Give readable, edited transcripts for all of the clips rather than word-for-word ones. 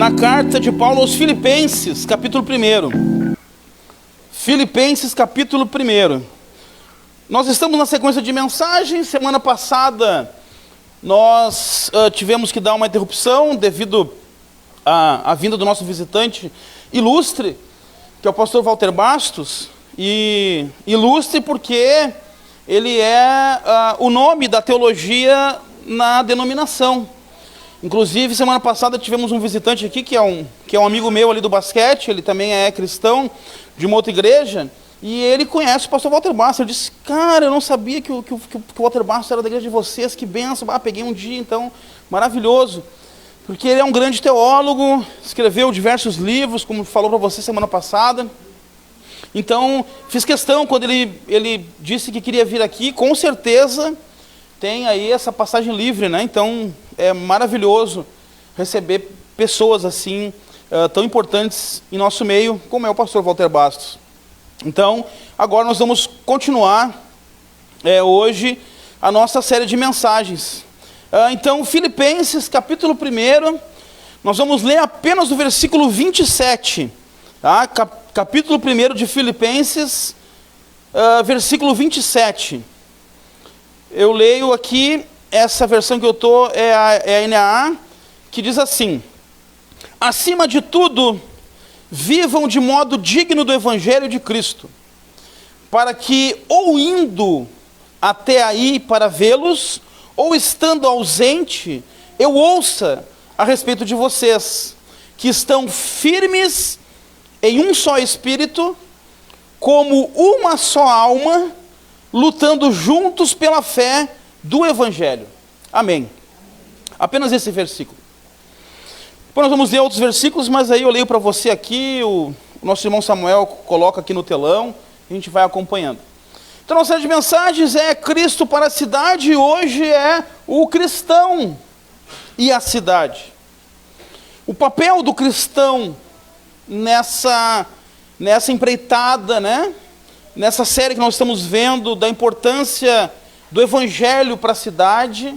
na carta de Paulo aos Filipenses, capítulo 1. Filipenses, capítulo 1. Nós estamos na sequência de mensagens. Semana passada nós tivemos que dar uma interrupção devido à vinda do nosso visitante ilustre, que é o pastor Walter Bastos. E ilustre porque ele é o nome da teologia na denominação. Inclusive, semana passada tivemos um visitante aqui, que é um amigo meu ali do basquete. Ele também é cristão de uma outra igreja, e ele conhece o pastor Walter Bastos. Eu disse: cara, eu não sabia que o Walter Bastos era da igreja de vocês, que benção. Peguei um dia, então, maravilhoso, porque ele é um grande teólogo, escreveu diversos livros, como falou para você semana passada. Então, fiz questão, quando ele disse que queria vir aqui, com certeza tem aí essa passagem livre, né? Então, é maravilhoso receber pessoas assim, tão importantes em nosso meio, como é o pastor Walter Bastos. Então, agora nós vamos continuar hoje a nossa série de mensagens. Então, Filipenses, capítulo 1, nós vamos ler apenas o versículo 27, tá? Capítulo 1 de Filipenses, versículo 27. Eu leio aqui, essa versão que eu estou é a NAA, que diz assim: acima de tudo, vivam de modo digno do Evangelho de Cristo, para que, ou indo até aí para vê-los, ou estando ausente, eu ouça a respeito de vocês, que estão firmes em um só espírito, como uma só alma, lutando juntos pela fé do Evangelho. Amém. Apenas esse versículo. Depois nós vamos ler outros versículos, mas aí eu leio para você aqui, o nosso irmão Samuel coloca aqui no telão, e a gente vai acompanhando. Então, nossa série de mensagens é Cristo para a cidade, e hoje é o cristão e a cidade. O papel do cristão nessa empreitada, né? Nessa série que nós estamos vendo da importância do Evangelho para a cidade,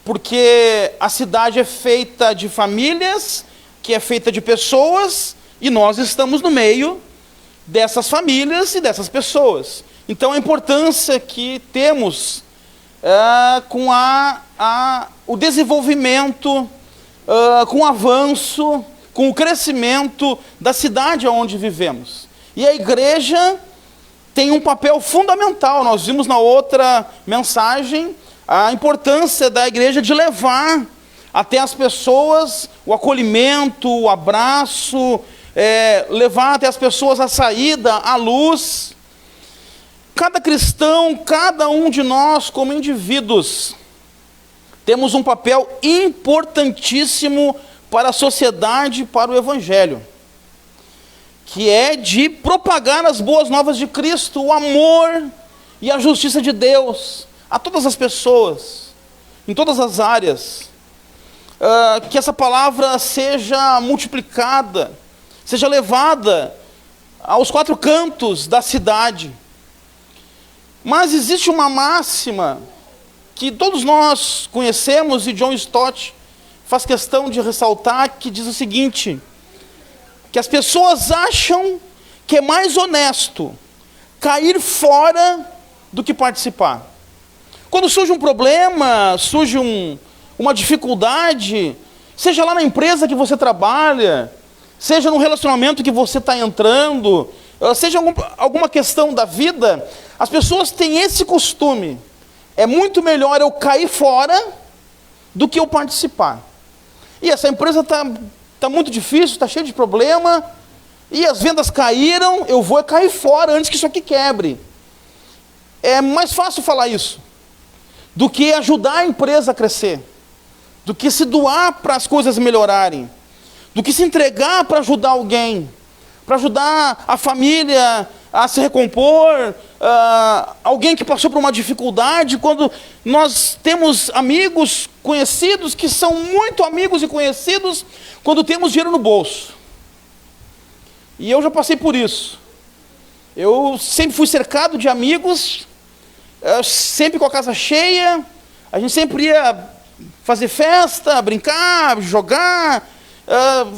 porque a cidade é feita de famílias, que é feita de pessoas, e nós estamos no meio dessas famílias e dessas pessoas. Então, a importância que temos com o desenvolvimento, com o avanço, com o crescimento da cidade onde vivemos. E a igreja tem um papel fundamental. Nós vimos na outra mensagem a importância da igreja de levar até as pessoas o acolhimento, o abraço, levar até as pessoas a saída, a luz. Cada cristão, cada um de nós como indivíduos, temos um papel importantíssimo para a sociedade, para o Evangelho, que é de propagar as boas novas de Cristo, o amor e a justiça de Deus a todas as pessoas, em todas as áreas. Que essa palavra seja multiplicada, seja levada aos quatro cantos da cidade. Mas existe uma máxima que todos nós conhecemos, e John Stott faz questão de ressaltar, que diz o seguinte: que as pessoas acham que é mais honesto cair fora do que participar. Quando surge um problema, surge uma dificuldade, seja lá na empresa que você trabalha, seja no relacionamento que você está entrando, seja alguma questão da vida, as pessoas têm esse costume: é muito melhor eu cair fora do que eu participar. E essa empresa está muito difícil, está cheia de problema, e as vendas caíram, eu vou cair fora antes que isso aqui quebre. É mais fácil falar isso do que ajudar a empresa a crescer, do que se doar para as coisas melhorarem, do que se entregar para ajudar alguém, para ajudar a família a se recompor, alguém que passou por uma dificuldade. Quando nós temos amigos, conhecidos, que são muito amigos e conhecidos, quando temos dinheiro no bolso. E eu já passei por isso. Eu sempre fui cercado de amigos, sempre com a casa cheia, a gente sempre ia fazer festa, brincar, jogar,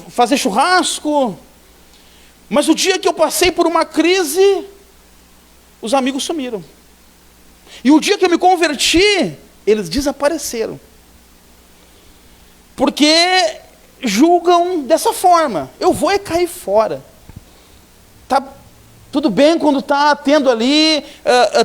fazer churrasco. Mas o dia que eu passei por uma crise, os amigos sumiram. E o dia que eu me converti, eles desapareceram. Porque julgam dessa forma: eu vou cair fora. Tá tudo bem quando está tendo ali,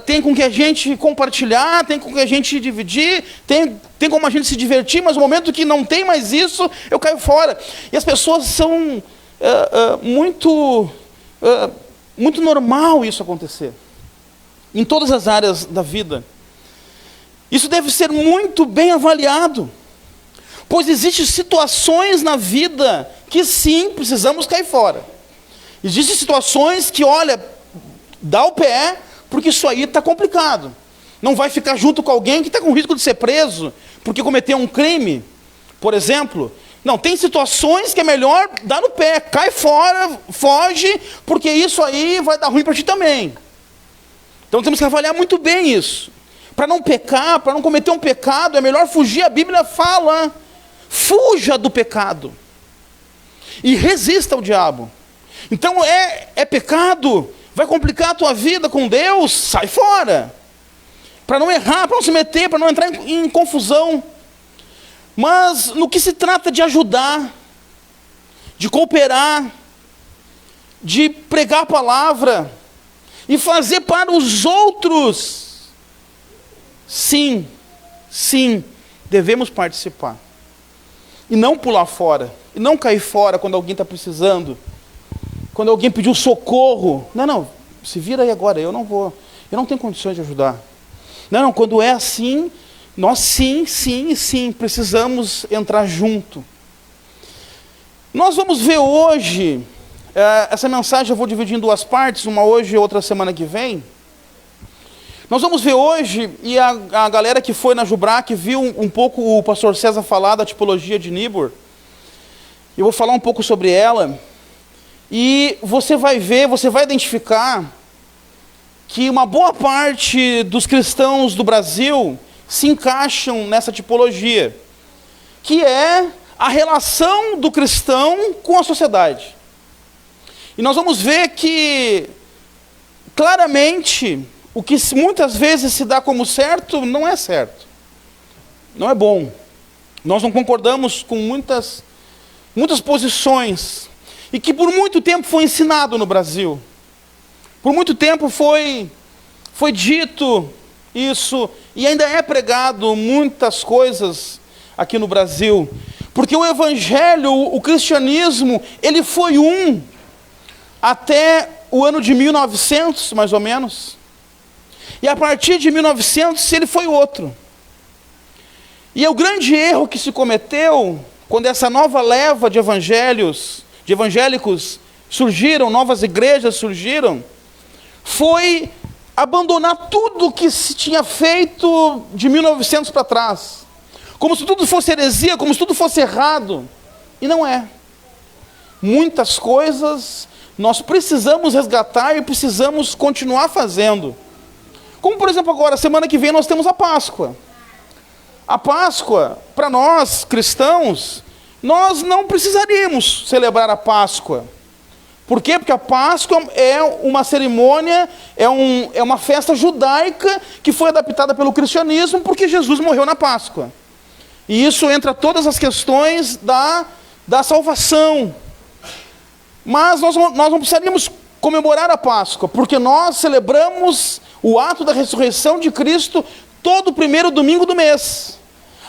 tem com que a gente compartilhar, tem com que a gente dividir, tem como a gente se divertir, mas no momento que não tem mais isso, eu caio fora. E as pessoas são muito normal isso acontecer, em todas as áreas da vida. Isso deve ser muito bem avaliado, pois existem situações na vida que sim, precisamos cair fora. Existem situações que, olha, dá o pé, porque isso aí está complicado. Não vai ficar junto com alguém que está com risco de ser preso, porque cometeu um crime, por exemplo. Não, tem situações que é melhor dar no pé, cai fora, foge, porque isso aí vai dar ruim para ti também. Então temos que avaliar muito bem isso. Para não pecar, para não cometer um pecado, é melhor fugir. A Bíblia fala: fuja do pecado e resista ao diabo. Então é pecado, vai complicar a tua vida com Deus, sai fora. Para não errar, para não se meter, para não entrar em confusão. Mas no que se trata de ajudar, de cooperar, de pregar a palavra e fazer para os outros, sim, devemos participar. E não pular fora, e não cair fora quando alguém está precisando. Quando alguém pediu socorro, não, se vira aí agora, eu não tenho condições de ajudar. Não, quando é assim, nós sim, precisamos entrar junto. Nós vamos ver hoje, essa mensagem eu vou dividir em duas partes, uma hoje e outra semana que vem. Nós vamos ver hoje, e a galera que foi na Jubrac viu um pouco o pastor César falar da tipologia de Niebuhr. Eu vou falar um pouco sobre ela. E você vai ver, você vai identificar que uma boa parte dos cristãos do Brasil se encaixam nessa tipologia, que é a relação do cristão com a sociedade. E nós vamos ver que, claramente, o que muitas vezes se dá como certo, não é certo. Não é bom. Nós não concordamos com muitas posições. E que por muito tempo foi ensinado no Brasil. Por muito tempo foi dito isso, e ainda é pregado muitas coisas aqui no Brasil. Porque o evangelho, o cristianismo, ele foi até o ano de 1900, mais ou menos. E a partir de 1900 ele foi outro. E o grande erro que se cometeu, quando essa nova leva de evangélicos surgiram, novas igrejas surgiram, foi abandonar tudo que se tinha feito de 1900 para trás. Como se tudo fosse heresia, como se tudo fosse errado. E não é. Muitas coisas nós precisamos resgatar e precisamos continuar fazendo. Como, por exemplo, agora, semana que vem nós temos a Páscoa. A Páscoa, para nós cristãos, nós não precisaríamos celebrar a Páscoa. Por quê? Porque a Páscoa é uma cerimônia, é uma festa judaica que foi adaptada pelo cristianismo porque Jesus morreu na Páscoa. E isso entra todas as questões da salvação. Mas nós não precisaríamos comemorar a Páscoa, porque nós celebramos o ato da ressurreição de Cristo todo primeiro domingo do mês.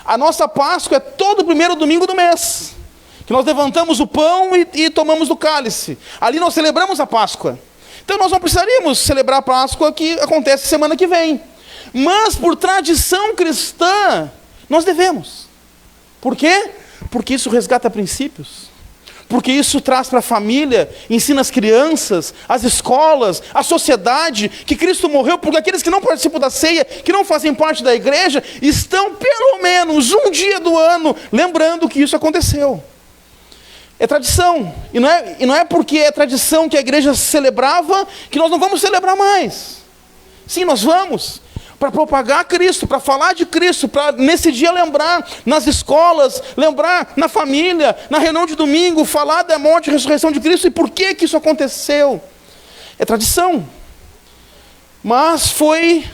A nossa Páscoa é todo primeiro domingo do mês, que nós levantamos o pão e tomamos do cálice. Ali nós celebramos a Páscoa. Então nós não precisaríamos celebrar a Páscoa que acontece semana que vem. Mas por tradição cristã, nós devemos. Por quê? Porque isso resgata princípios. Porque isso traz para a família, ensina as crianças, as escolas, a sociedade, que Cristo morreu, porque aqueles que não participam da ceia, que não fazem parte da igreja, estão pelo menos um dia do ano lembrando que isso aconteceu. É tradição, e não é porque é tradição que a igreja celebrava, que nós não vamos celebrar mais. Sim, nós vamos, para propagar Cristo, para falar de Cristo, para nesse dia lembrar nas escolas, lembrar na família, na reunião de domingo, falar da morte e ressurreição de Cristo e por que isso aconteceu. É tradição. Mas foi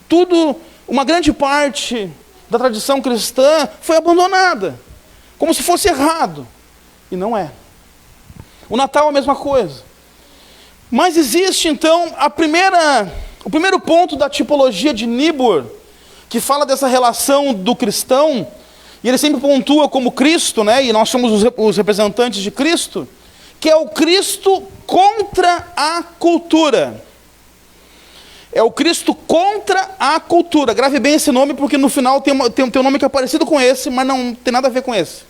tudo, uma grande parte da tradição cristã foi abandonada, como se fosse errado. E não é. O Natal é a mesma coisa. Mas existe então o primeiro ponto da tipologia de Niebuhr, que fala dessa relação do cristão, e ele sempre pontua como Cristo, né? E nós somos os representantes de Cristo, que é o Cristo contra a cultura. É o Cristo contra a cultura. Grave bem esse nome, porque no final tem um nome que é parecido com esse, mas não tem nada a ver com esse.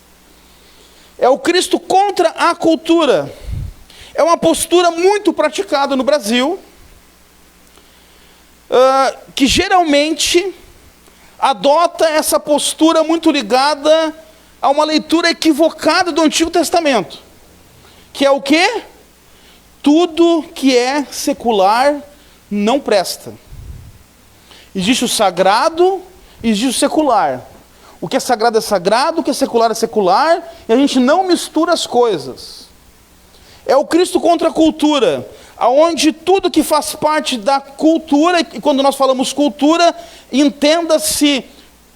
É o Cristo contra a cultura. É uma postura muito praticada no Brasil, que geralmente adota essa postura muito ligada a uma leitura equivocada do Antigo Testamento, que é o quê? Tudo que é secular não presta. Existe o sagrado e existe o secular. O que é sagrado, o que é secular, e a gente não mistura as coisas. É o Cristo contra a cultura, aonde tudo que faz parte da cultura, e quando nós falamos cultura, entenda-se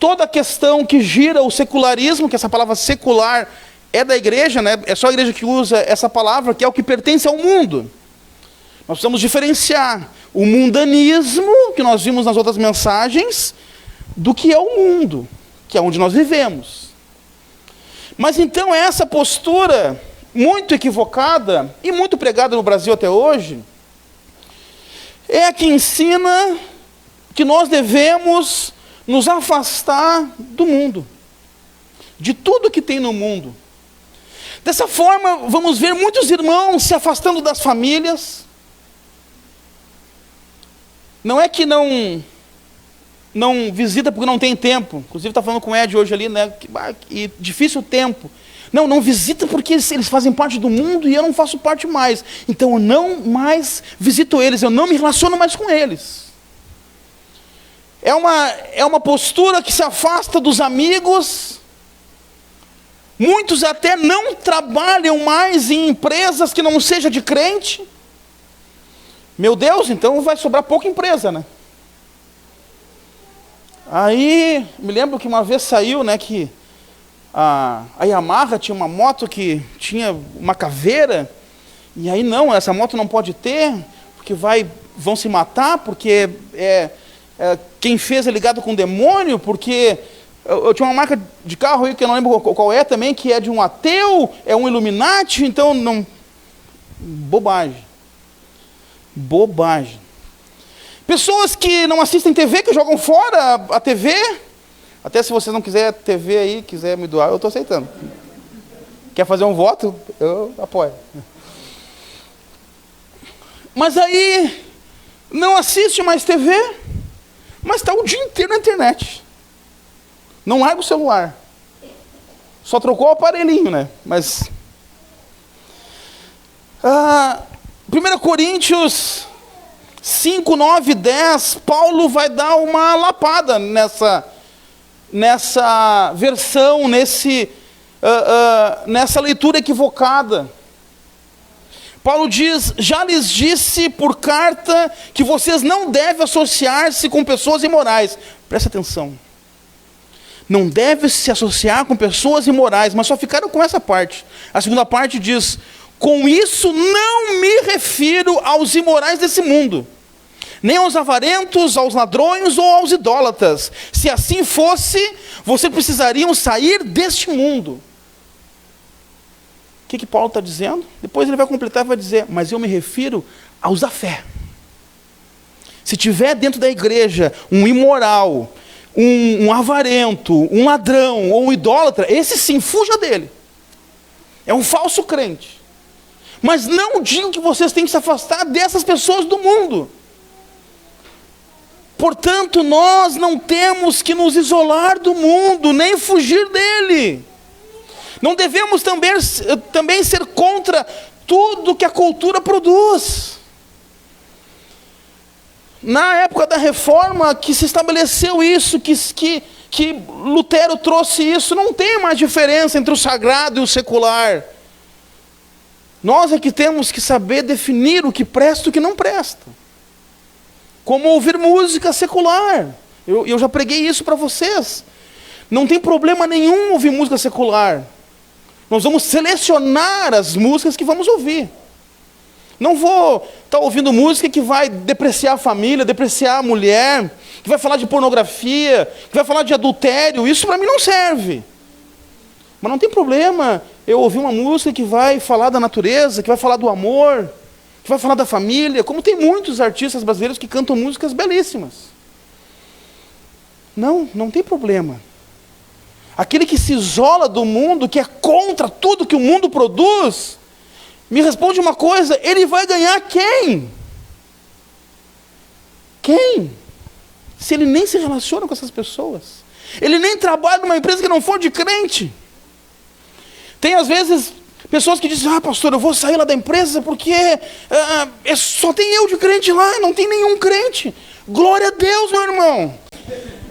toda a questão que gira o secularismo, que essa palavra secular é da igreja, né? É só a igreja que usa essa palavra, que é o que pertence ao mundo. Nós precisamos diferenciar o mundanismo, que nós vimos nas outras mensagens, do que é o mundo, que é onde nós vivemos. Mas então essa postura muito equivocada e muito pregada no Brasil até hoje, é a que ensina que nós devemos nos afastar do mundo, de tudo que tem no mundo. Dessa forma, vamos ver muitos irmãos se afastando das famílias. Não é que não visita porque não tem tempo. Inclusive está falando com o Ed hoje ali, né? E difícil o tempo. Não visita porque eles fazem parte do mundo e eu não faço parte mais. Então eu não mais visito eles, eu não me relaciono mais com eles. É uma postura que se afasta dos amigos. Muitos até não trabalham mais em empresas que não seja de crente. Meu Deus, então vai sobrar pouca empresa, né? Aí, me lembro que uma vez saiu, né, que a Yamaha tinha uma moto que tinha uma caveira, e aí não, essa moto não pode ter, porque vão se matar, porque quem fez é ligado com o demônio, porque eu tinha uma marca de carro aí que eu não lembro qual é também, que é de um ateu, é um Illuminati, então não... Bobagem. Pessoas que não assistem TV, que jogam fora a TV. Até se você não quiser TV aí, quiser me doar, eu estou aceitando. Quer fazer um voto? Eu apoio. Mas aí, não assiste mais TV, mas está o dia inteiro na internet. Não larga o celular. Só trocou o aparelhinho, né? Mas... 1 Coríntios 5, 9, 10, Paulo vai dar uma lapada nessa versão, nessa leitura equivocada. Paulo diz: já lhes disse por carta que vocês não devem associar-se com pessoas imorais. Presta atenção. Não deve se associar com pessoas imorais, mas só ficaram com essa parte. A segunda parte diz: com isso não me refiro aos imorais desse mundo, nem aos avarentos, aos ladrões ou aos idólatras. Se assim fosse, vocês precisariam sair deste mundo. O que Paulo está dizendo? Depois ele vai completar e vai dizer: mas eu me refiro aos da fé. Se tiver dentro da igreja um imoral, um avarento, um ladrão ou um idólatra, esse sim, fuja dele. É um falso crente. Mas não digo que vocês têm que se afastar dessas pessoas do mundo. Portanto, nós não temos que nos isolar do mundo, nem fugir dele. Não devemos também ser contra tudo que a cultura produz. Na época da Reforma que se estabeleceu isso, que Lutero trouxe isso, não tem mais diferença entre o sagrado e o secular. Nós é que temos que saber definir o que presta e o que não presta. Como ouvir música secular. Eu já preguei isso para vocês. Não tem problema nenhum ouvir música secular. Nós vamos selecionar as músicas que vamos ouvir. Não vou estar ouvindo música que vai depreciar a família, depreciar a mulher, que vai falar de pornografia, que vai falar de adultério. Isso para mim não serve. Mas não tem problema eu ouvir uma música que vai falar da natureza, que vai falar do amor, que vai falar da família, como tem muitos artistas brasileiros que cantam músicas belíssimas. Não tem problema. Aquele que se isola do mundo, que é contra tudo que o mundo produz, me responde uma coisa, ele vai ganhar quem? Quem? Se ele nem se relaciona com essas pessoas. Ele nem trabalha numa empresa que não for de crente. Tem às vezes pessoas que dizem, pastor, eu vou sair lá da empresa porque só tem eu de crente lá, não tem nenhum crente. Glória a Deus, meu irmão.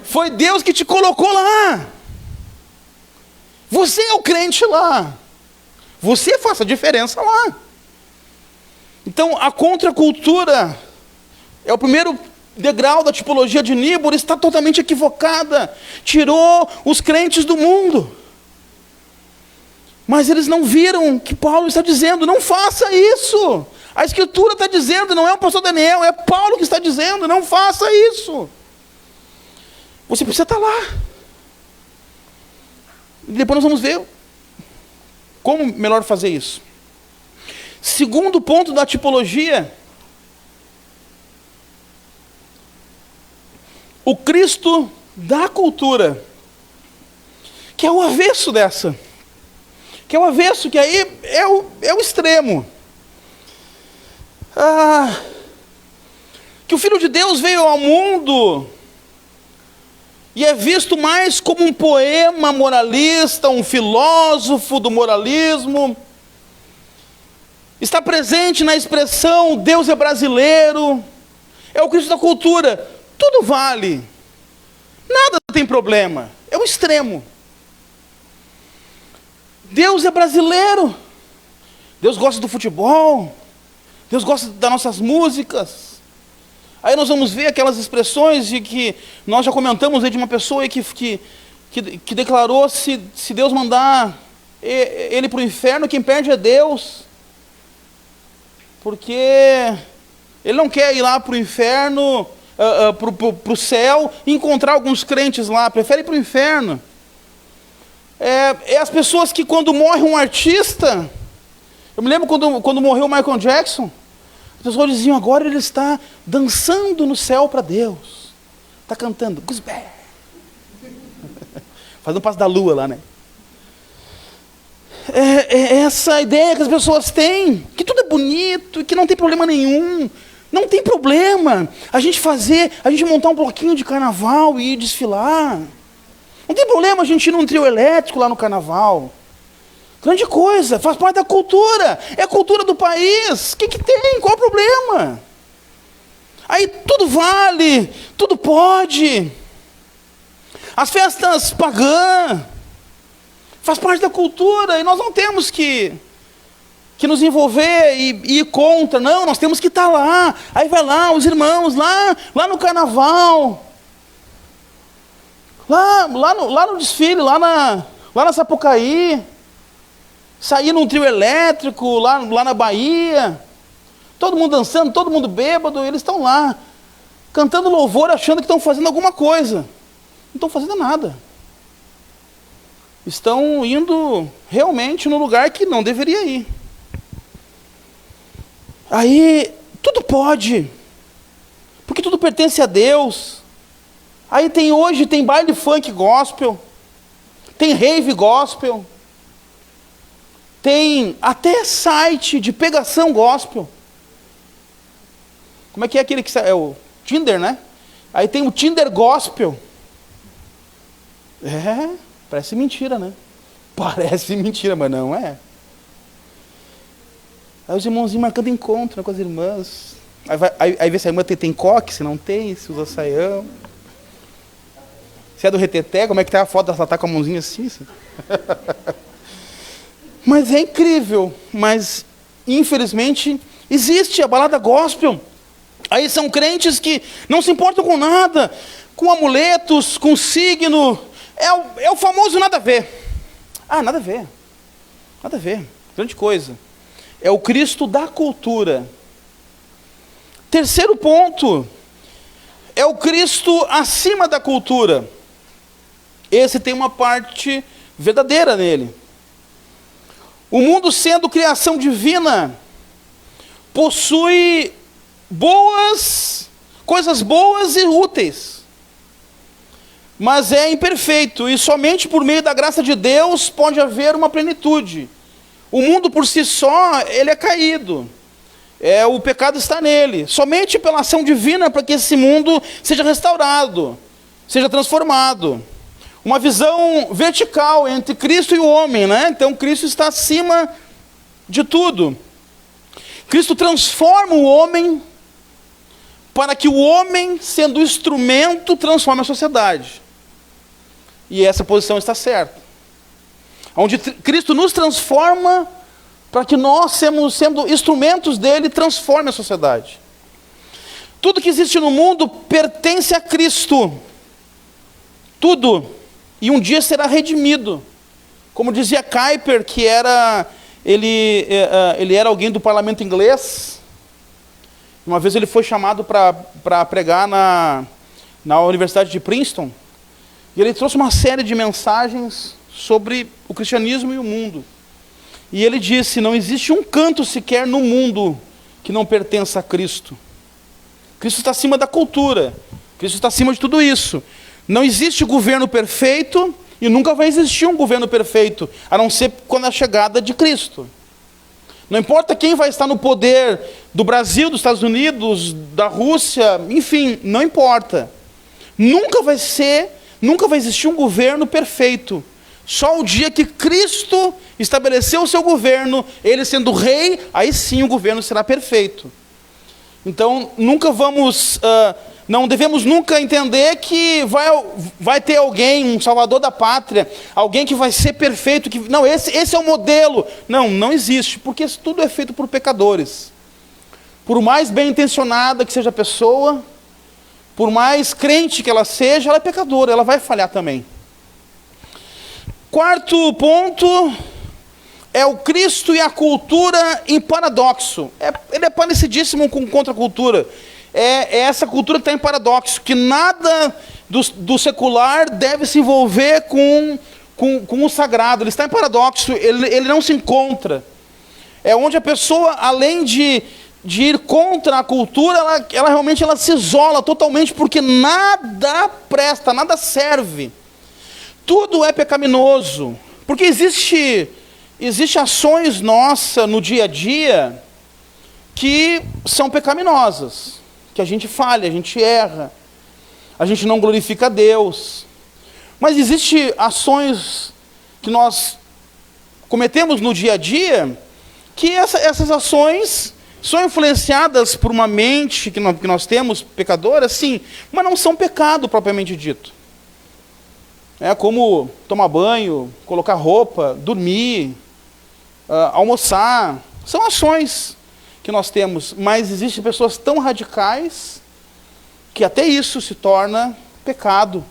Foi Deus que te colocou lá. Você é o crente lá. Você faz a diferença lá. Então, a contracultura é o primeiro degrau da tipologia de Níbor, está totalmente equivocada. Tirou os crentes do mundo. Mas eles não viram que Paulo está dizendo, não faça isso. A Escritura está dizendo, não é o pastor Daniel, é Paulo que está dizendo, não faça isso. Você precisa estar lá. E depois nós vamos ver como melhor fazer isso. Segundo ponto da tipologia, o Cristo da cultura, que é o avesso dessa, que é o avesso, que aí é o extremo. Que o Filho de Deus veio ao mundo e é visto mais como um poema moralista, um filósofo do moralismo. Está presente na expressão Deus é brasileiro. É o Cristo da cultura. Tudo vale. Nada tem problema. É o extremo. Deus é brasileiro. Deus gosta do futebol. Deus gosta das nossas músicas. Aí nós vamos ver aquelas expressões de que nós já comentamos aí de uma pessoa que declarou se Deus mandar ele para o inferno, quem perde é Deus. Porque ele não quer ir lá para o inferno, para o céu, e encontrar alguns crentes lá, prefere ir para o inferno. É as pessoas que quando morre um artista, eu me lembro quando morreu o Michael Jackson, as pessoas diziam, agora ele está dançando no céu para Deus. Está cantando, Goosebumps. Fazendo o passo da lua lá, né? É essa ideia que as pessoas têm, que tudo é bonito, que não tem problema nenhum. Não tem problema a gente montar um bloquinho de carnaval e ir desfilar. Não tem problema a gente ir num trio elétrico lá no carnaval. Grande coisa, faz parte da cultura. É a cultura do país. O que tem? Qual o problema? Aí tudo vale, tudo pode. As festas pagãs faz parte da cultura e nós não temos que nos envolver e ir contra. Não, nós temos que estar lá. Aí vai lá os irmãos, lá no carnaval. Lá no desfile, lá na Sapucaí. Sair num trio elétrico, lá na Bahia. Todo mundo dançando, todo mundo bêbado. Eles estão lá, cantando louvor, achando que estão fazendo alguma coisa. Não estão fazendo nada. Estão indo realmente no lugar que não deveria ir. Aí, tudo pode. Porque tudo pertence a Deus. Aí hoje tem baile funk gospel. Tem rave gospel. Tem até site de pegação gospel. Como é que é aquele que é o Tinder, né? Aí tem o Tinder gospel. Parece mentira, né? Parece mentira, mas não é. Aí os irmãozinhos marcando encontro, né, com as irmãs. Aí vê se a irmã tem coque, se não tem, se usa saião. Se é do reteté, como é que tá a foto? Ela tá com a mãozinha assim. Mas é incrível. Mas, infelizmente, existe a balada gospel. Aí são crentes que não se importam com nada, com amuletos, com signo. É o famoso nada a ver. Ah, nada a ver. Nada a ver. Grande coisa. É o Cristo da cultura. Terceiro ponto. É o Cristo acima da cultura. Esse tem uma parte verdadeira nele. O mundo, sendo criação divina, possui coisas boas e úteis. Mas é imperfeito, e somente por meio da graça de Deus pode haver uma plenitude. O mundo por si só, ele é caído. O pecado está nele. Somente pela ação divina para que esse mundo seja restaurado, seja transformado. Uma visão vertical entre Cristo e o homem, né? Então Cristo está acima de tudo. Cristo transforma o homem para que o homem, sendo instrumento, transforme a sociedade. E essa posição está certa. Onde Cristo nos transforma para que nós, sendo instrumentos dele, transforme a sociedade. Tudo que existe no mundo pertence a Cristo. Tudo. E um dia será redimido. Como dizia Kuyper, que ele era alguém do parlamento inglês. Uma vez ele foi chamado para pregar na Universidade de Princeton. E ele trouxe uma série de mensagens sobre o cristianismo e o mundo. E ele disse: não existe um canto sequer no mundo que não pertença a Cristo. Cristo está acima da cultura. Cristo está acima de tudo isso. Não existe governo perfeito e nunca vai existir um governo perfeito, a não ser quando a chegada de Cristo. Não importa quem vai estar no poder do Brasil, dos Estados Unidos, da Rússia, enfim, não importa. Nunca vai existir um governo perfeito. Só o dia que Cristo estabeleceu o seu governo, ele sendo rei, aí sim o governo será perfeito. Então, não devemos nunca entender que vai ter alguém, um salvador da pátria, alguém que vai ser perfeito, não, esse é o modelo. Não existe, porque isso tudo é feito por pecadores. Por mais bem intencionada que seja a pessoa, por mais crente que ela seja, ela é pecadora, ela vai falhar também. Quarto ponto é o Cristo e a cultura em paradoxo. Ele é parecidíssimo com contracultura. É essa cultura que está em paradoxo, que nada do secular deve se envolver com o sagrado. Ele está em paradoxo, ele não se encontra. É onde a pessoa, além de ir contra a cultura, ela realmente se isola totalmente, porque nada presta, nada serve. Tudo é pecaminoso, porque existe ações nossas no dia a dia que são pecaminosas, que a gente falha, a gente erra, a gente não glorifica a Deus. Mas existem ações que nós cometemos no dia a dia, que essas ações são influenciadas por uma mente que nós temos, pecadora, sim, mas não são pecado propriamente dito. É como tomar banho, colocar roupa, dormir, almoçar. São ações que nós temos, mas existem pessoas tão radicais que até isso se torna pecado.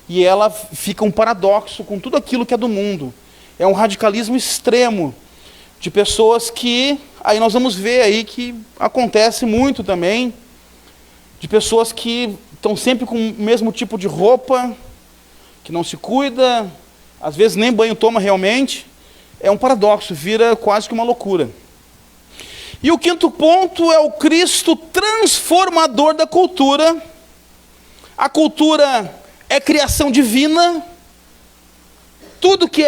E ela fica um paradoxo com tudo aquilo que é do mundo. É um radicalismo extremo de pessoas que, aí nós vamos ver aí que acontece muito também, de pessoas que estão sempre com o mesmo tipo de roupa, que não se cuida, às vezes nem banho toma realmente. É um paradoxo, vira quase que uma loucura. E o quinto ponto é o Cristo transformador da cultura. A cultura é criação divina. Tudo que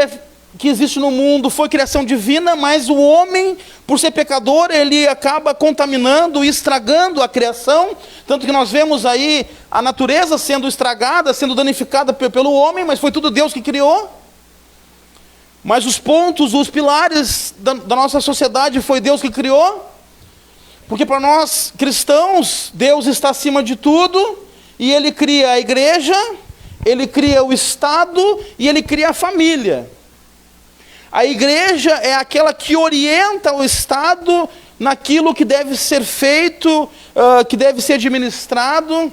existe no mundo foi criação divina, mas o homem, por ser pecador, ele acaba contaminando e estragando a criação. Tanto que nós vemos aí a natureza sendo estragada, sendo danificada pelo homem, mas foi tudo Deus que criou. Mas os pontos, os pilares da nossa sociedade foi Deus que criou. Porque para nós cristãos, Deus está acima de tudo, e Ele cria a igreja, Ele cria o Estado e Ele cria a família. A igreja é aquela que orienta o Estado naquilo que deve ser feito, que deve ser administrado,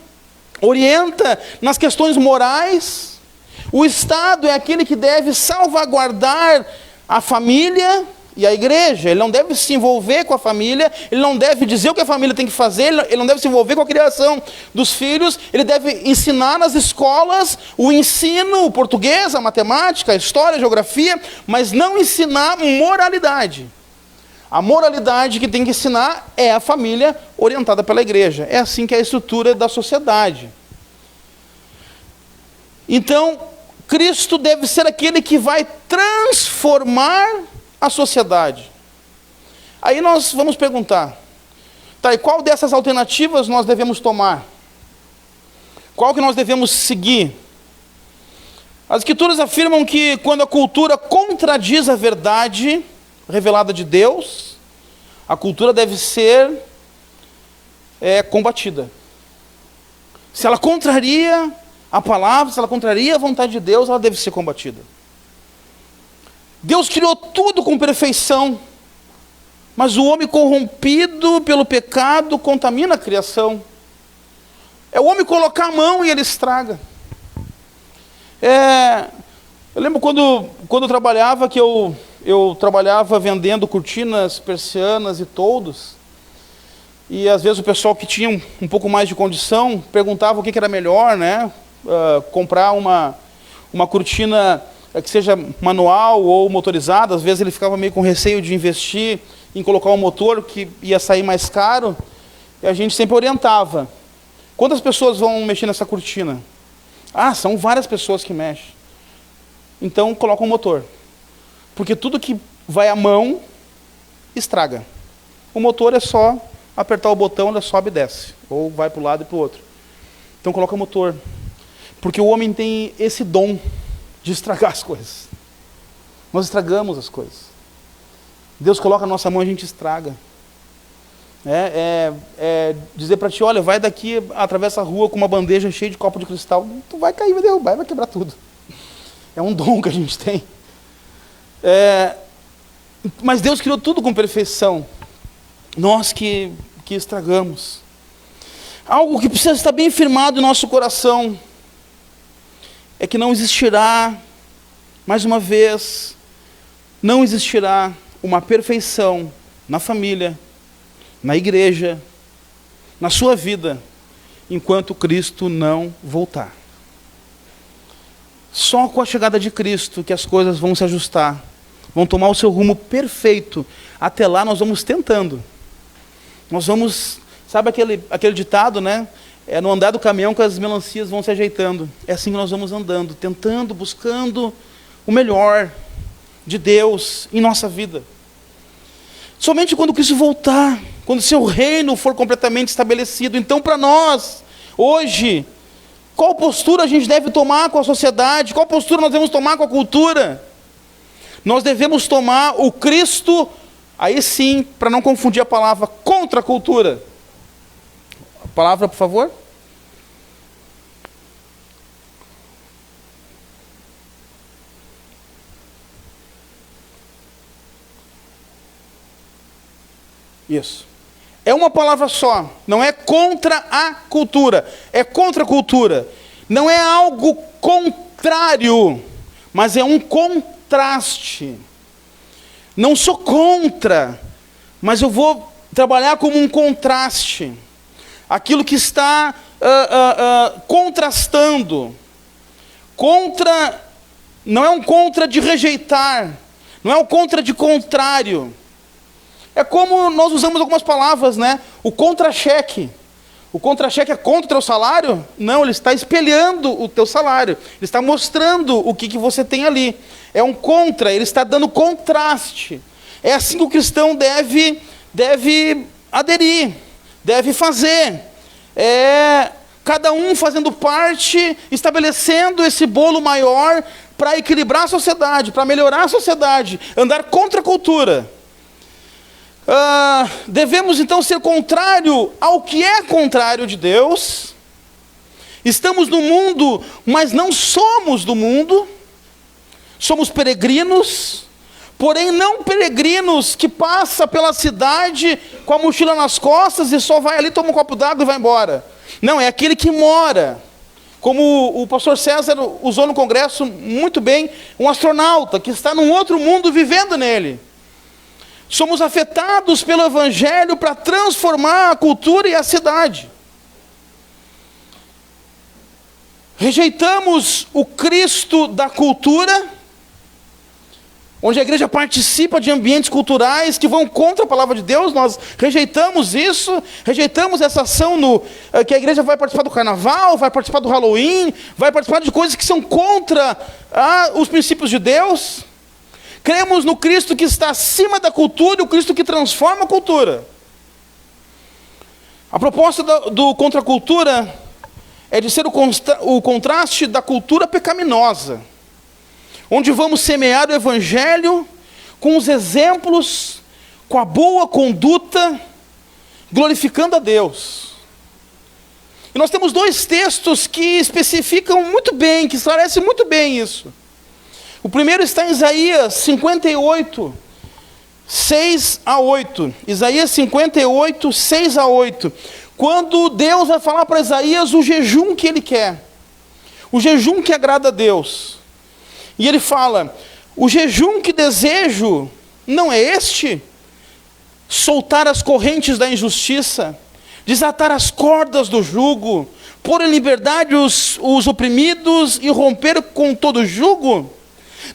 orienta nas questões morais. O Estado é aquele que deve salvaguardar a família e a igreja. Ele não deve se envolver com a família, ele não deve dizer o que a família tem que fazer, ele não deve se envolver com a criação dos filhos, ele deve ensinar nas escolas o ensino, o português, a matemática, a história, a geografia, mas não ensinar moralidade. A moralidade que tem que ensinar é a família orientada pela igreja. É assim que é a estrutura da sociedade. Então, Cristo deve ser aquele que vai transformar a sociedade. Aí nós vamos perguntar, tá, e qual dessas alternativas nós devemos tomar? Qual que nós devemos seguir? As Escrituras afirmam que quando a cultura contradiz a verdade revelada de Deus, a cultura deve ser combatida. Se ela contraria a palavra, se ela contraria a vontade de Deus, ela deve ser combatida. Deus criou tudo com perfeição, mas o homem corrompido pelo pecado contamina a criação. É o homem colocar a mão e ele estraga. Eu lembro quando eu trabalhava, que eu trabalhava vendendo cortinas, persianas e toldos, e às vezes o pessoal que tinha um pouco mais de condição perguntava o que era melhor, né? Comprar uma cortina que seja manual ou motorizada. Às vezes ele ficava meio com receio de investir em colocar um motor que ia sair mais caro, e a gente sempre orientava. Quantas pessoas vão mexer nessa cortina? São várias pessoas que mexem. Então coloca um motor, porque tudo que vai à mão estraga. O motor é só apertar o botão, ele sobe e desce, ou vai para um lado e para o outro. Então coloca o motor, porque o homem tem esse dom de estragar as coisas. Nós estragamos as coisas. Deus coloca a nossa mão e a gente estraga. Dizer para ti, olha, vai daqui, atravessa a rua com uma bandeja cheia de copo de cristal, tu vai cair, vai derrubar, vai quebrar tudo. É um dom que a gente tem. Mas Deus criou tudo com perfeição. Nós que estragamos. Algo que precisa estar bem firmado em nosso coração é que não existirá, mais uma vez, não existirá uma perfeição na família, na igreja, na sua vida, enquanto Cristo não voltar. Só com a chegada de Cristo que as coisas vão se ajustar, vão tomar o seu rumo perfeito. Até lá nós vamos tentando. Nós vamos, sabe aquele ditado, né? No andar do caminhão que as melancias vão se ajeitando. É assim que nós vamos andando, tentando, buscando o melhor de Deus em nossa vida. Somente quando Cristo voltar, quando seu reino for completamente estabelecido. Então, para nós, hoje, qual postura a gente deve tomar com a sociedade? Qual postura nós devemos tomar com a cultura? Nós devemos tomar o Cristo, aí sim, para não confundir a palavra, contra a cultura. A palavra, por favor. Isso. É uma palavra só. Não é contra a cultura. É contra a cultura. Não é algo contrário, mas é um contraste. Não sou contra, mas eu vou trabalhar como um contraste. Aquilo que está contrastando. Contra, não é um contra de rejeitar, não é um contra de contrário. É como nós usamos algumas palavras, né? O contra-cheque. O contra-cheque é contra o teu salário? Não, ele está espelhando o teu salário. Ele está mostrando o que você tem ali. É um contra, ele está dando contraste. É assim que o cristão deve aderir, deve fazer. Cada um fazendo parte, estabelecendo esse bolo maior para equilibrar a sociedade, para melhorar a sociedade, andar contra a cultura. Devemos então ser contrário ao que é contrário de Deus. Estamos no mundo, mas não somos do mundo. Somos peregrinos, porém não peregrinos que passa pela cidade com a mochila nas costas e só vai ali, toma um copo d'água e vai embora. Não, é aquele que mora. Como o pastor César usou no congresso muito bem, um astronauta que está num outro mundo vivendo nele. Somos afetados pelo Evangelho para transformar a cultura e a cidade. Rejeitamos o Cristo da cultura, onde a igreja participa de ambientes culturais que vão contra a palavra de Deus. Nós rejeitamos isso, rejeitamos essa ação que a igreja vai participar do carnaval, vai participar do Halloween, vai participar de coisas que são contra os princípios de Deus. Cremos no Cristo que está acima da cultura e o Cristo que transforma a cultura. A proposta do contra a cultura é de ser o contraste da cultura pecaminosa, onde vamos semear o Evangelho com os exemplos, com a boa conduta, glorificando a Deus. E nós temos dois textos que especificam muito bem, que esclarecem muito bem isso. O primeiro está em Isaías 58, 6 a 8. Isaías 58, 6 a 8. Quando Deus vai falar para Isaías o jejum que ele quer. O jejum que agrada a Deus. E ele fala: o jejum que desejo não é este? Soltar as correntes da injustiça, desatar as cordas do jugo, pôr em liberdade os oprimidos e romper com todo jugo?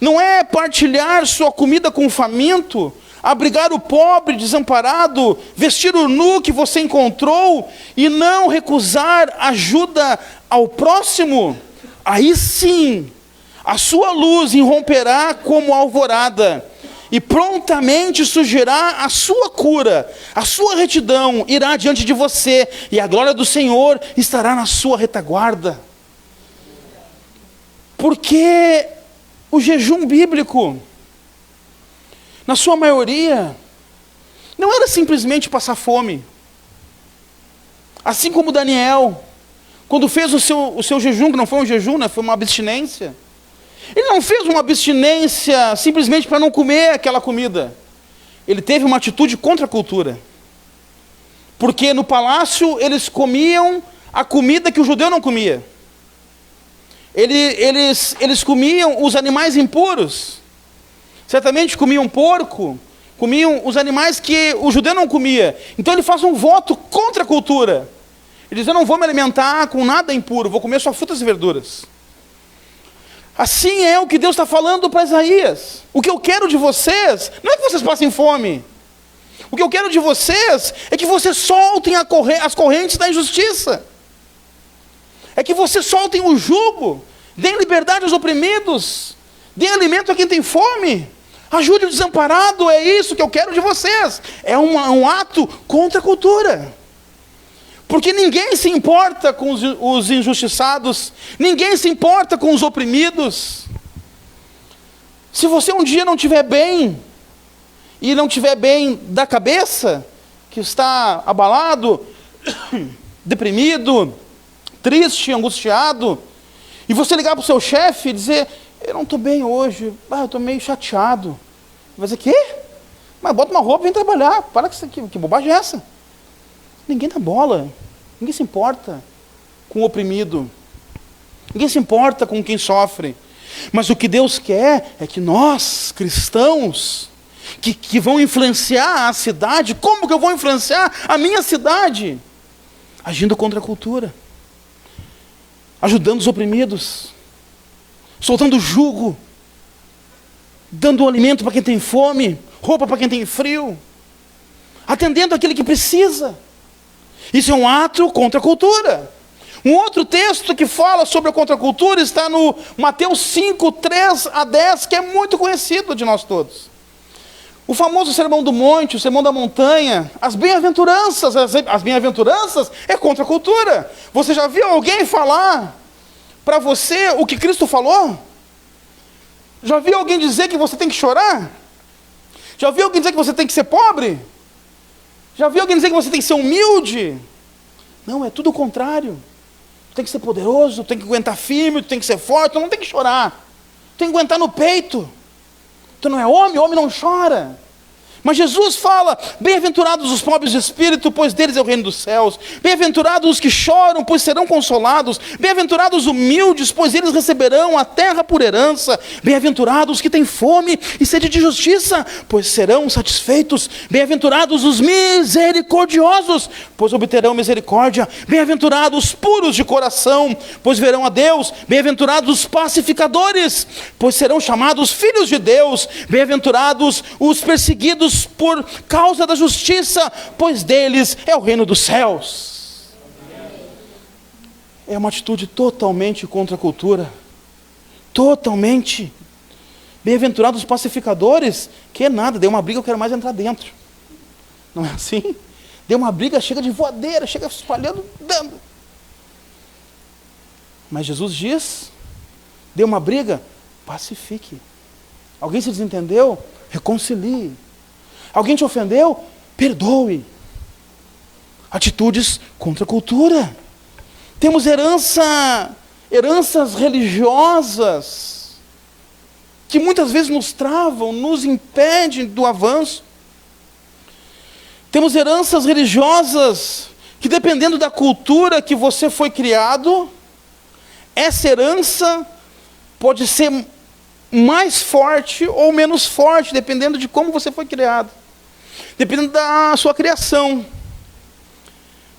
Não é partilhar sua comida com o faminto, abrigar o pobre desamparado, vestir o nu que você encontrou e não recusar ajuda ao próximo? Aí sim, a sua luz irromperá como alvorada, e prontamente surgirá a sua cura, a sua retidão irá diante de você, e a glória do Senhor estará na sua retaguarda. Porque o jejum bíblico, na sua maioria, não era simplesmente passar fome. Assim como Daniel, quando fez o seu jejum, que não foi um jejum, né, foi uma abstinência. Ele não fez uma abstinência simplesmente para não comer aquela comida. Ele teve uma atitude contra a cultura. Porque no palácio eles comiam a comida que o judeu não comia. Eles comiam os animais impuros. Certamente comiam porco, comiam os animais que o judeu não comia. Então ele faz um voto contra a cultura. Ele diz: eu não vou me alimentar com nada impuro, vou comer só frutas e verduras. Assim é o que Deus está falando para Isaías. O que eu quero de vocês não é que vocês passem fome. O que eu quero de vocês é que vocês soltem as correntes da injustiça. É que vocês soltem o jugo, deem liberdade aos oprimidos, deem alimento a quem tem fome, ajude o desamparado. É isso que eu quero de vocês. É um ato contra a cultura. Porque ninguém se importa com os injustiçados, ninguém se importa com os oprimidos. Se você um dia não estiver bem, e não estiver bem da cabeça, que está abalado, deprimido, triste, angustiado, e você ligar para o seu chefe e dizer: eu não estou bem hoje, eu estou meio chateado. Vai dizer: quê? Mas bota uma roupa e vem trabalhar. Para com isso aqui, que bobagem é essa? Ninguém dá bola, ninguém se importa com o oprimido, ninguém se importa com quem sofre. Mas o que Deus quer é que nós, cristãos, que vão influenciar a cidade. Como que eu vou influenciar a minha cidade? Agindo contra a cultura, ajudando os oprimidos, soltando o jugo, dando alimento para quem tem fome, roupa para quem tem frio, atendendo aquele que precisa. Isso é um ato contra a cultura. Um outro texto que fala sobre a contracultura está no Mateus 5, 3 a 10, que é muito conhecido de nós todos. O famoso Sermão do Monte, o Sermão da Montanha, as bem-aventuranças. As bem-aventuranças é contra a cultura. Você já viu alguém falar para você o que Cristo falou? Já viu alguém dizer que você tem que chorar? Já viu alguém dizer que você tem que ser pobre? Já viu alguém dizer que você tem que ser humilde? Não, é tudo o contrário. Tu tem que ser poderoso, tu tem que aguentar firme, tu tem que ser forte, tu não tem que chorar. Tu tem que aguentar no peito. Tu não é homem, homem não chora. Mas Jesus fala, bem-aventurados os pobres de espírito, pois deles é o reino dos céus. Bem-aventurados os que choram, pois serão consolados. Bem-aventurados os humildes, pois eles receberão a terra por herança. Bem-aventurados os que têm fome e sede de justiça, pois serão satisfeitos. Bem-aventurados os misericordiosos, pois obterão misericórdia. Bem-aventurados os puros de coração, pois verão a Deus. Bem-aventurados os pacificadores, pois serão chamados filhos de Deus. Bem-aventurados os perseguidos por causa da justiça, pois deles é o reino dos céus. É uma atitude totalmente contra a cultura. Totalmente. Bem-aventurados os pacificadores, que é nada, deu uma briga, eu quero mais entrar dentro. Não é assim? Deu uma briga, chega de voadeira, chega espalhando, dando. Mas Jesus diz, deu uma briga, pacifique. Alguém se desentendeu? Reconcilie. Alguém te ofendeu? Perdoe. Atitudes contra a cultura. Temos heranças religiosas, que muitas vezes nos travam, nos impedem do avanço. Temos heranças religiosas, que dependendo da cultura que você foi criado, essa herança pode ser mais forte ou menos forte, dependendo de como você foi criado. Dependendo da sua criação.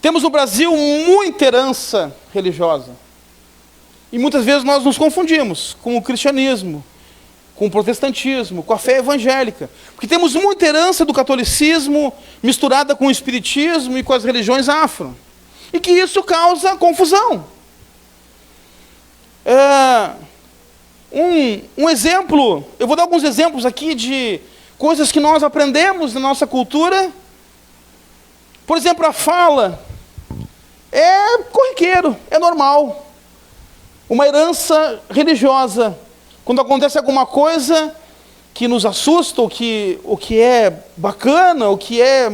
Temos no Brasil muita herança religiosa. E muitas vezes nós nos confundimos com o cristianismo, com o protestantismo, com a fé evangélica. Porque temos muita herança do catolicismo misturada com o espiritismo e com as religiões afro. E que isso causa confusão. Um exemplo, eu vou dar alguns exemplos aqui de coisas que nós aprendemos na nossa cultura. Por exemplo, a fala é corriqueiro, é normal. Uma herança religiosa. Quando acontece alguma coisa que nos assusta, o que é bacana, o que é...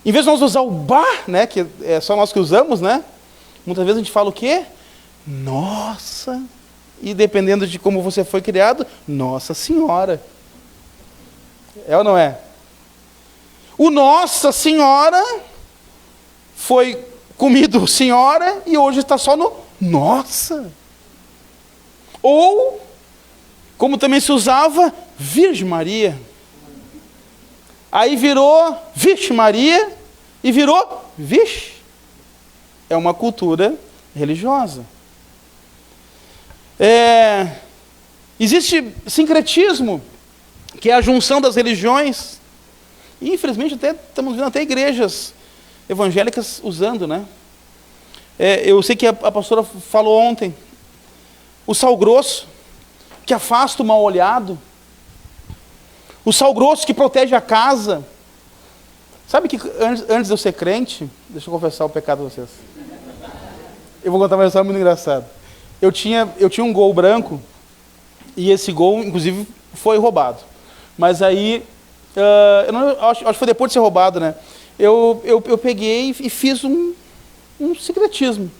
Em vez de nós usar o bah, né, que é só nós que usamos, né? Muitas vezes a gente fala o quê? Nossa! E dependendo de como você foi criado, Nossa Senhora. É ou não é? O Nossa Senhora foi comido Senhora e hoje está só no Nossa. Ou, como também se usava, Virgem Maria. Aí virou Vixe Maria e virou Vixe. É uma cultura religiosa. Existe sincretismo, que é a junção das religiões. E infelizmente estamos vendo até igrejas evangélicas usando, né? Eu sei que a pastora falou ontem, o sal grosso, que afasta o mal olhado, o sal grosso que protege a casa. Sabe que antes de eu ser crente, deixa eu confessar o pecado de vocês. Eu vou contar uma história muito engraçada. Eu tinha um Gol branco, e esse Gol, inclusive, foi roubado. Mas aí, acho que foi depois de ser roubado, né? Eu peguei e fiz um secretismo.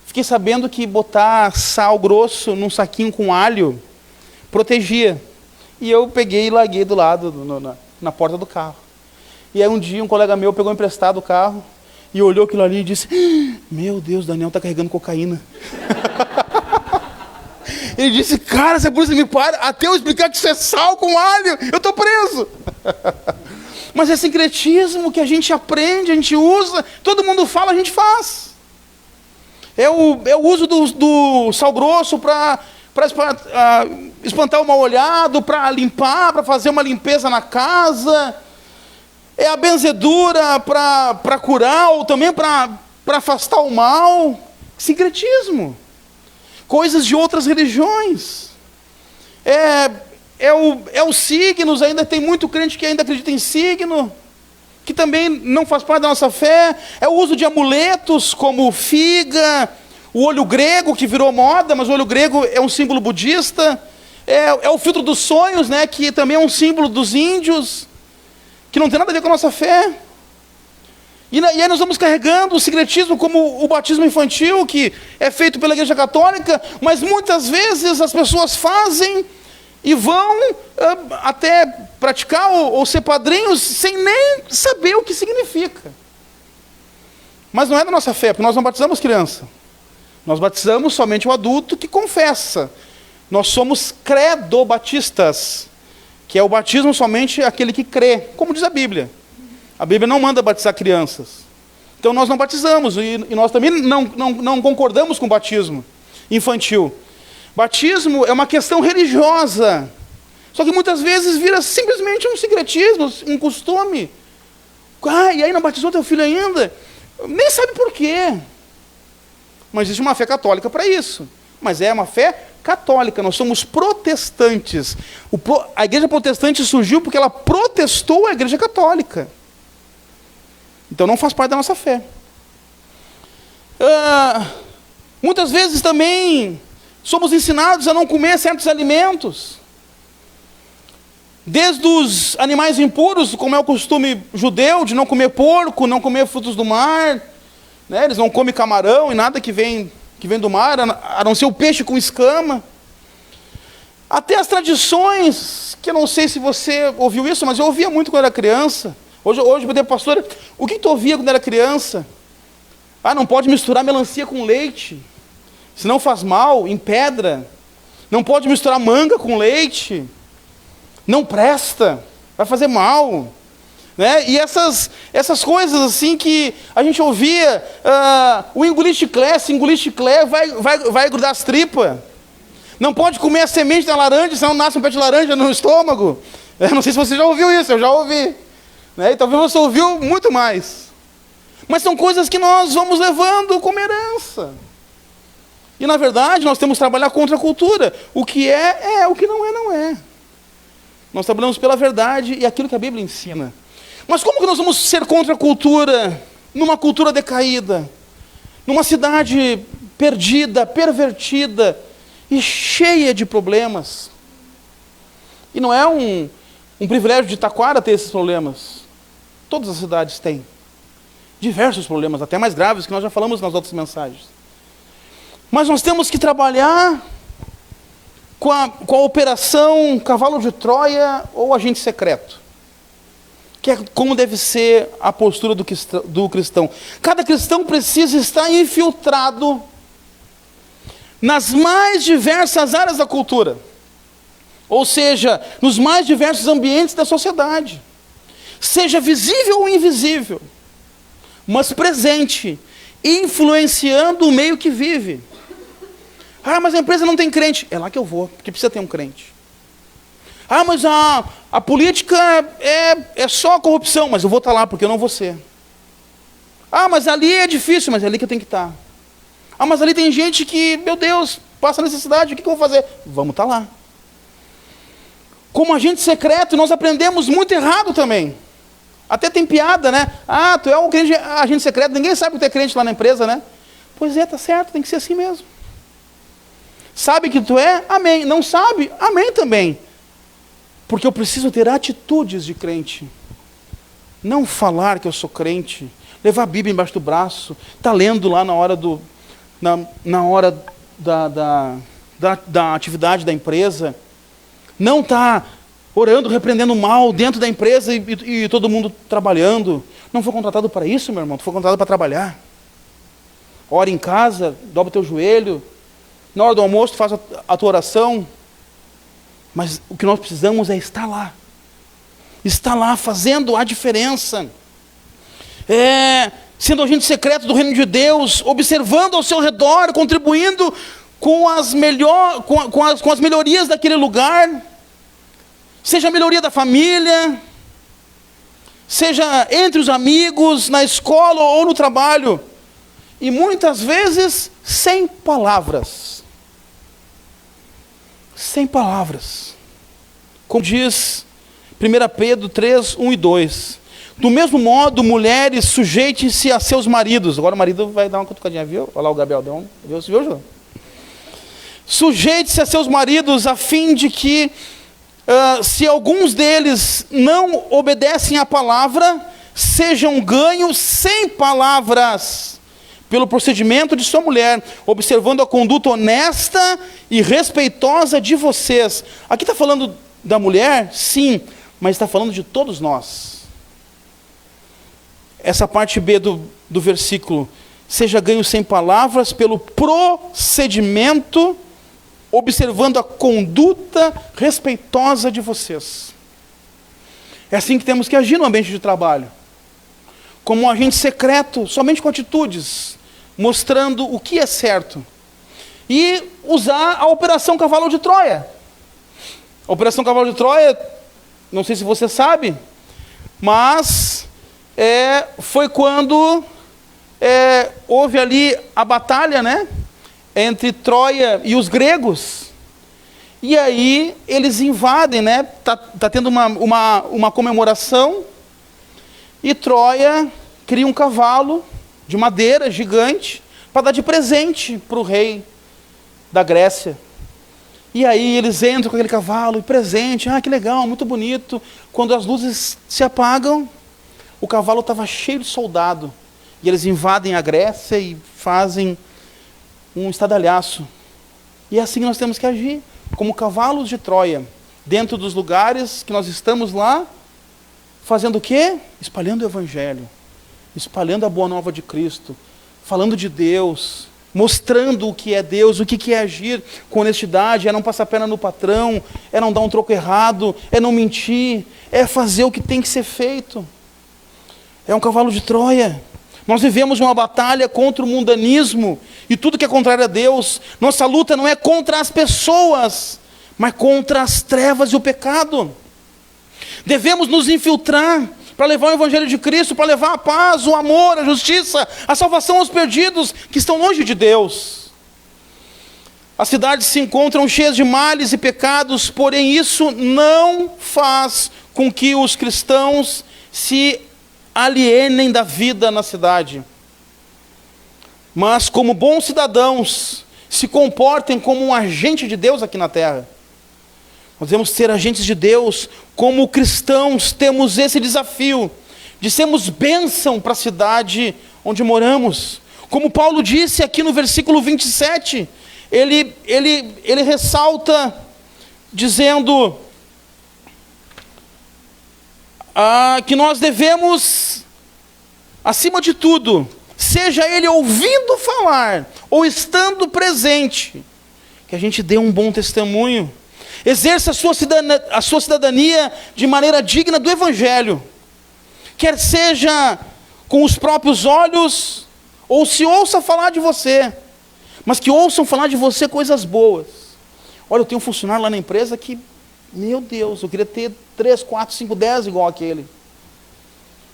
Fiquei sabendo que botar sal grosso num saquinho com alho protegia. E eu peguei e larguei do lado, na porta do carro. E aí um dia um colega meu pegou emprestado o carro e olhou aquilo ali e disse: meu Deus, Daniel está carregando cocaína. Ele disse: cara, se a polícia me para, até eu explicar que isso é sal com alho, eu estou preso. Mas é sincretismo que a gente aprende, a gente usa, todo mundo fala, a gente faz. É o uso do sal grosso para espantar o mal-olhado, para limpar, para fazer uma limpeza na casa. É a benzedura para curar, ou também para afastar o mal. Sincretismo. Coisas de outras religiões. Os signos, ainda tem muito crente que ainda acredita em signo, que também não faz parte da nossa fé. É o uso de amuletos, como figa, o olho grego, que virou moda, mas o olho grego é um símbolo budista. É o filtro dos sonhos, né, que também é um símbolo dos índios, que não tem nada a ver com a nossa fé. E aí nós vamos carregando o sincretismo como o batismo infantil, que é feito pela Igreja Católica, mas muitas vezes as pessoas fazem e vão até praticar ou ser padrinhos sem nem saber o que significa. Mas não é da nossa fé, porque nós não batizamos criança. Nós batizamos somente o adulto que confessa. Nós somos credobatistas, que é o batismo somente aquele que crê, como diz a Bíblia. A Bíblia não manda batizar crianças. Então nós não batizamos, e nós também não concordamos com o batismo infantil. Batismo é uma questão religiosa, só que muitas vezes vira simplesmente um sincretismo, um costume. E aí não batizou teu filho ainda? Nem sabe por quê. Mas existe uma fé católica para isso. Mas é uma fé católica, nós somos protestantes. A igreja protestante surgiu porque ela protestou a igreja católica. Então não faz parte da nossa fé. Muitas vezes também somos ensinados a não comer certos alimentos. Desde os animais impuros, como é o costume judeu, de não comer porco, não comer frutos do mar, né? Eles não comem camarão e nada que vem do mar, a não ser o peixe com escama. Até as tradições, que eu não sei se você ouviu isso, mas eu ouvia muito quando era criança. Hoje eu perguntei, pastor, o que tu ouvia quando era criança? Não pode misturar melancia com leite, senão faz mal, empedra. Não pode misturar manga com leite, não presta, vai fazer mal. Né? E essas coisas assim que a gente ouvia, o engolir chiclete, se engolir chiclete vai grudar as tripas. Não pode comer a semente da laranja, senão nasce um pé de laranja no estômago. Eu não sei se você já ouviu isso, eu já ouvi. Né? E talvez você ouviu muito mais. Mas são coisas que nós vamos levando como herança. E na verdade nós temos que trabalhar contra a cultura. O que é, o que não é, não é. Nós trabalhamos pela verdade e aquilo que a Bíblia ensina. Mas como que nós vamos ser contra a cultura, numa cultura decaída, numa cidade perdida, pervertida e cheia de problemas? E não é um privilégio de Taquara ter esses problemas. Todas as cidades têm diversos problemas, até mais graves, que nós já falamos nas outras mensagens. Mas nós temos que trabalhar com a operação cavalo de Troia ou agente secreto, que é como deve ser a postura do cristão. Cada cristão precisa estar infiltrado nas mais diversas áreas da cultura, ou seja, nos mais diversos ambientes da sociedade, seja visível ou invisível, mas presente, influenciando o meio que vive. Mas a empresa não tem crente. É lá que eu vou, porque precisa ter um crente. Mas a política é só corrupção, mas eu vou estar lá porque eu não vou ser. Mas ali é difícil, mas é ali que eu tenho que estar. Mas ali tem gente que, meu Deus, passa necessidade, o que eu vou fazer? Vamos estar lá. Como agente secreto, nós aprendemos muito errado também. Até tem piada, né? Tu é um crente, agente secreto, ninguém sabe que tu é crente lá na empresa, né? Pois é, tá certo, tem que ser assim mesmo. Sabe que tu é? Amém. Não sabe? Amém também. Porque eu preciso ter atitudes de crente. Não falar que eu sou crente. Levar a Bíblia embaixo do braço. Tá lendo lá na hora da atividade da empresa. Não tá orando, repreendendo o mal dentro da empresa e todo mundo trabalhando. Não foi contratado para isso, meu irmão. Tu foi contratado para trabalhar. Ora em casa, dobra o teu joelho. Na hora do almoço, faz a tua oração. Mas o que nós precisamos é estar lá. Estar lá, fazendo a diferença. Sendo agente secreto do reino de Deus, observando ao seu redor, contribuindo com as melhorias daquele lugar. Seja a melhoria da família, seja entre os amigos, na escola ou no trabalho. E muitas vezes, sem palavras. Sem palavras. Como diz 1 Pedro 3, 1 e 2. Do mesmo modo, mulheres, sujeitem-se a seus maridos. Agora o marido vai dar uma cutucadinha, viu? Olha lá o Gabriel, deu viu, João? Sujeite-se a seus maridos, a fim de que, se alguns deles não obedecem à palavra, sejam ganhos sem palavras, pelo procedimento de sua mulher, observando a conduta honesta e respeitosa de vocês. Aqui está falando da mulher? Sim, mas está falando de todos nós. Essa parte B do versículo, seja ganho sem palavras pelo procedimento, observando a conduta respeitosa de vocês. É assim que temos que agir no ambiente de trabalho. Como um agente secreto, somente com atitudes, mostrando o que é certo. E usar a Operação Cavalo de Troia. A Operação Cavalo de Troia, não sei se você sabe, mas foi quando houve ali a batalha, né, entre Troia e os gregos. E aí eles invadem, né, tá tendo uma comemoração, e Troia cria um cavalo de madeira gigante para dar de presente para o rei da Grécia. E aí eles entram com aquele cavalo e presente, que legal, muito bonito. Quando as luzes se apagam, o cavalo estava cheio de soldado. E eles invadem a Grécia e fazem um estadalhaço. E é assim que nós temos que agir, como cavalos de Troia, dentro dos lugares que nós estamos lá, fazendo o quê? Espalhando o Evangelho, espalhando a boa nova de Cristo, falando de Deus, mostrando o que é Deus, o que é agir com honestidade, é não passar a perna no patrão, é não dar um troco errado, é não mentir, é fazer o que tem que ser feito. É um cavalo de Troia. Nós vivemos uma batalha contra o mundanismo e tudo que é contrário a Deus. Nossa luta não é contra as pessoas, mas contra as trevas e o pecado. Devemos nos infiltrar para levar o Evangelho de Cristo, para levar a paz, o amor, a justiça, a salvação aos perdidos que estão longe de Deus. As cidades se encontram cheias de males e pecados, porém isso não faz com que os cristãos se alienem da vida na cidade. Mas como bons cidadãos, se comportem como um agente de Deus aqui na terra. Nós devemos ser agentes de Deus. Como cristãos temos esse desafio de sermos bênção para a cidade onde moramos. Como Paulo disse aqui no versículo 27, ele ressalta dizendo que nós devemos, acima de tudo, seja ele ouvindo falar ou estando presente, que a gente dê um bom testemunho. Exerça a sua cidadania de maneira digna do Evangelho. Quer seja com os próprios olhos, ou se ouça falar de você, mas que ouçam falar de você coisas boas. Olha, eu tenho um funcionário lá na empresa que, meu Deus, eu queria ter 3, 4, 5, 10 igual aquele.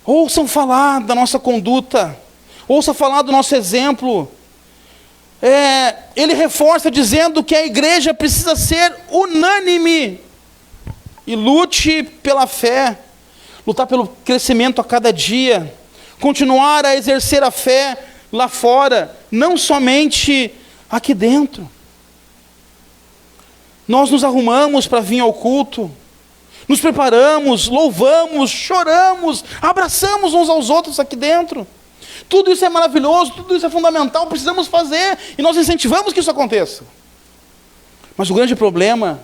Ouçam falar da nossa conduta, ouçam falar do nosso exemplo. Ele reforça dizendo que a igreja precisa ser unânime e lute pela fé, lutar pelo crescimento a cada dia, continuar a exercer a fé lá fora, não somente aqui dentro. Nós nos arrumamos para vir ao culto, nos preparamos, louvamos, choramos, abraçamos uns aos outros aqui dentro. Tudo isso é maravilhoso, tudo isso é fundamental, precisamos fazer, e nós incentivamos que isso aconteça. Mas o grande problema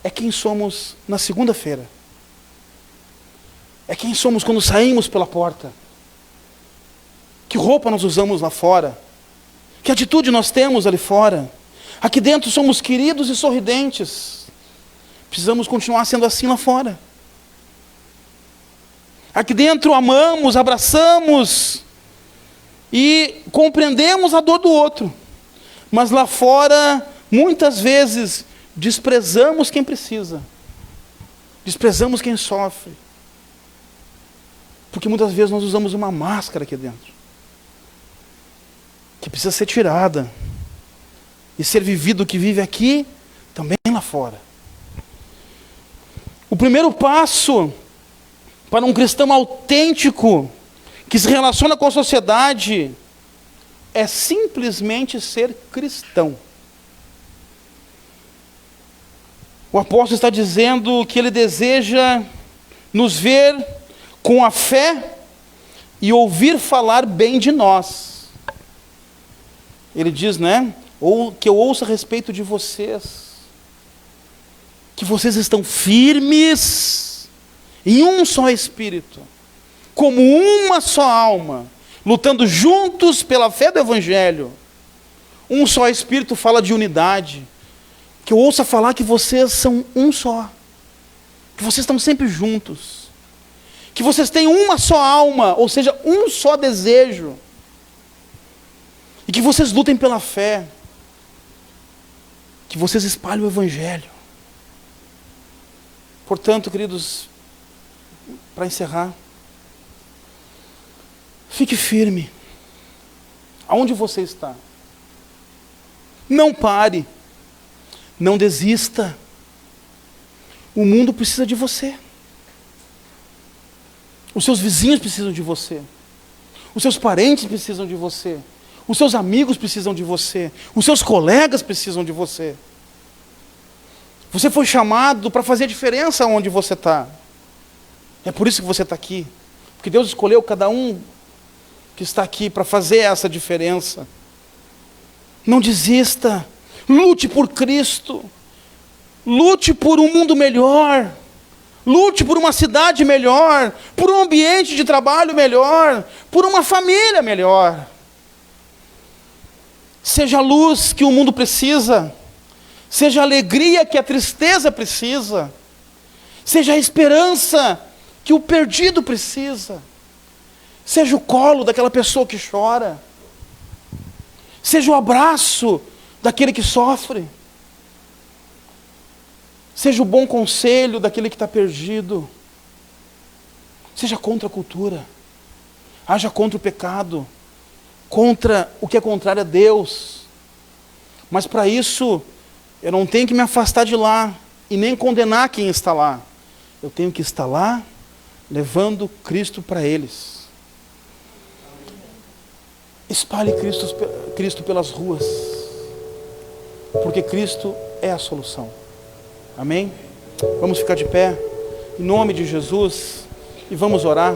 é quem somos na segunda-feira. É quem somos quando saímos pela porta. Que roupa nós usamos lá fora? Que atitude nós temos ali fora? Aqui dentro somos queridos e sorridentes. Precisamos continuar sendo assim lá fora. Aqui dentro amamos, abraçamos e compreendemos a dor do outro. Mas lá fora, muitas vezes, desprezamos quem precisa. Desprezamos quem sofre. Porque muitas vezes nós usamos uma máscara aqui dentro, que precisa ser tirada. E ser vivido o que vive aqui, também lá fora. O primeiro passo para um cristão autêntico, que se relaciona com a sociedade, é simplesmente ser cristão. O apóstolo está dizendo que ele deseja nos ver com a fé e ouvir falar bem de nós. Ele diz, né? Ou que eu ouça a respeito de vocês, que vocês estão firmes em um só espírito, como uma só alma, lutando juntos pela fé do Evangelho. Um só espírito fala de unidade. Que eu ouça falar que vocês são um só, que vocês estão sempre juntos, que vocês têm uma só alma, ou seja, um só desejo, e que vocês lutem pela fé, que vocês espalhem o Evangelho. Portanto, queridos, para encerrar, fique firme, aonde você está, não pare, não desista, o mundo precisa de você, os seus vizinhos precisam de você, os seus parentes precisam de você, os seus amigos precisam de você, os seus colegas precisam de você. Você foi chamado para fazer a diferença onde você está. É por isso que você está aqui. Porque Deus escolheu cada um que está aqui para fazer essa diferença. Não desista. Lute por Cristo. Lute por um mundo melhor. Lute por uma cidade melhor. Por um ambiente de trabalho melhor. Por uma família melhor. Seja a luz que o mundo precisa. Seja a alegria que a tristeza precisa. Seja a esperança que o perdido precisa. Seja o colo daquela pessoa que chora. Seja o abraço daquele que sofre. Seja o bom conselho daquele que está perdido. Seja contra a cultura. Haja contra o pecado. Contra o que é contrário a Deus. Mas para isso, eu não tenho que me afastar de lá e nem condenar quem está lá. Eu tenho que estar lá, levando Cristo para eles. Espalhe Cristo pelas ruas, porque Cristo é a solução. Amém? Vamos ficar de pé, em nome de Jesus, e vamos orar.